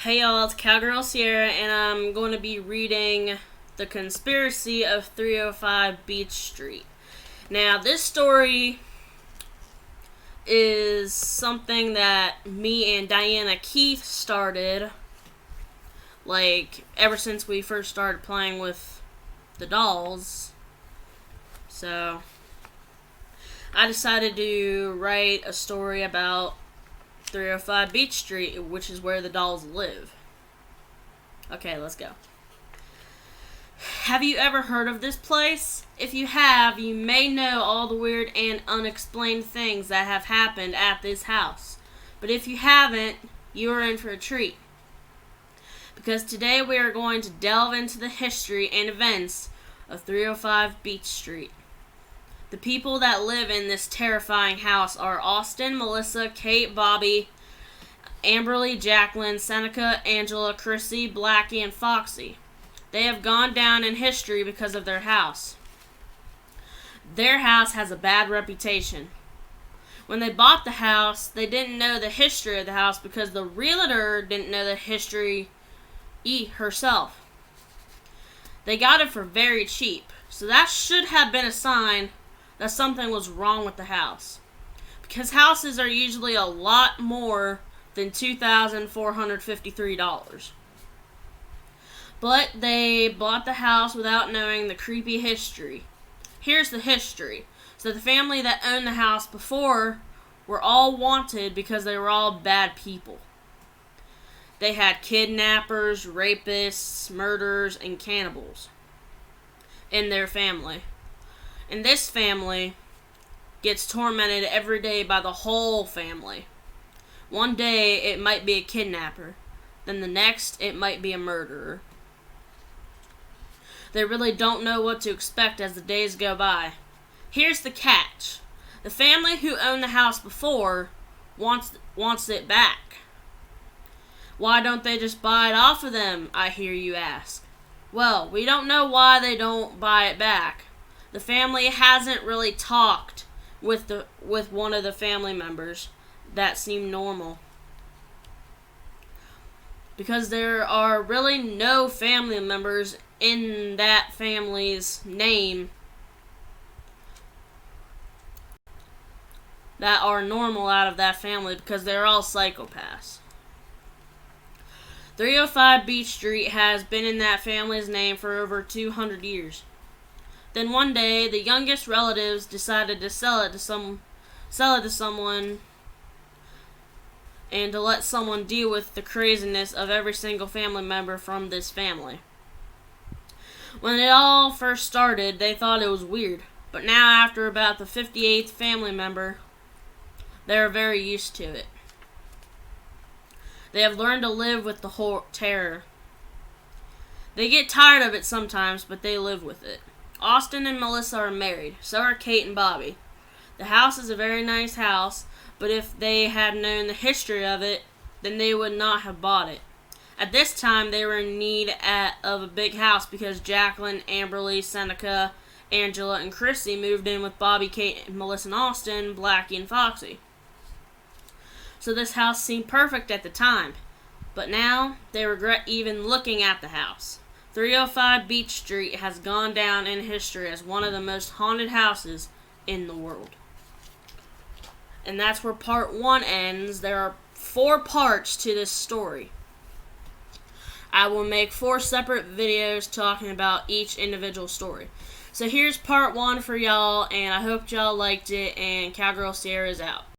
Hey y'all, it's Cowgirl Sierra, and I'm going to be reading The Conspiracy of 305 Beach Street. Now, this story is something that me and Diana Keith started, ever since we first started playing with the dolls. So, I decided to write a story about 305 Beach Street, which is where the dolls live. Okay, let's go. Have you ever heard of this place? If you have, you may know all the weird and unexplained things that have happened at this house. But if you haven't, you are in for a treat. Because today we are going to delve into the history and events of 305 Beach Street. The people that live in this terrifying house are Austin, Melissa, Kate, Bobby, Amberly, Jacqueline, Seneca, Angela, Chrissy, Blackie, and Foxy. They have gone down in history because of their house. Their house has a bad reputation. When they bought the house, they didn't know the history of the house because the realtor didn't know the history herself. They got it for very cheap, so that should have been a sign that something was wrong with the house. Because houses are usually a lot more than $2,453. But they bought the house without knowing the creepy history. Here's the history. So the family that owned the house before were all wanted because they were all bad people. They had kidnappers, rapists, murderers, and cannibals in their family. And this family gets tormented every day by the whole family. One day it might be a kidnapper. Then the next it might be a murderer. They really don't know what to expect as the days go by. Here's the catch. The family who owned the house before wants it back. Why don't they just buy it off of them, I hear you ask. Well, we don't know why they don't buy it back. The family hasn't really talked with one of the family members that seem normal. Because there are really no family members in that family's name that are normal out of that family because they're all psychopaths. 305 Beach Street has been in that family's name for over 200 years. Then one day, the youngest relatives decided to sell it to someone and to let someone deal with the craziness of every single family member from this family. When it all first started, they thought it was weird, but now after about the 58th family member, they are very used to it. They have learned to live with the whole terror. They get tired of it sometimes, but they live with it. Austin and Melissa are married. So are Kate and Bobby. The house is a very nice house, but if they had known the history of it, then they would not have bought it. At this time, they were in need of a big house because Jacqueline, Amberly, Seneca, Angela, and Chrissy moved in with Bobby, Kate, Melissa, and Austin, Blackie, and Foxy. So this house seemed perfect at the time, but now they regret even looking at the house. 305 Beach Street has gone down in history as one of the most haunted houses in the world. And that's where part 1 ends. There are 4 parts to this story. I will make 4 separate videos talking about each individual story. So here's part 1 for y'all, and I hope y'all liked it, and Cowgirl Sierra is out.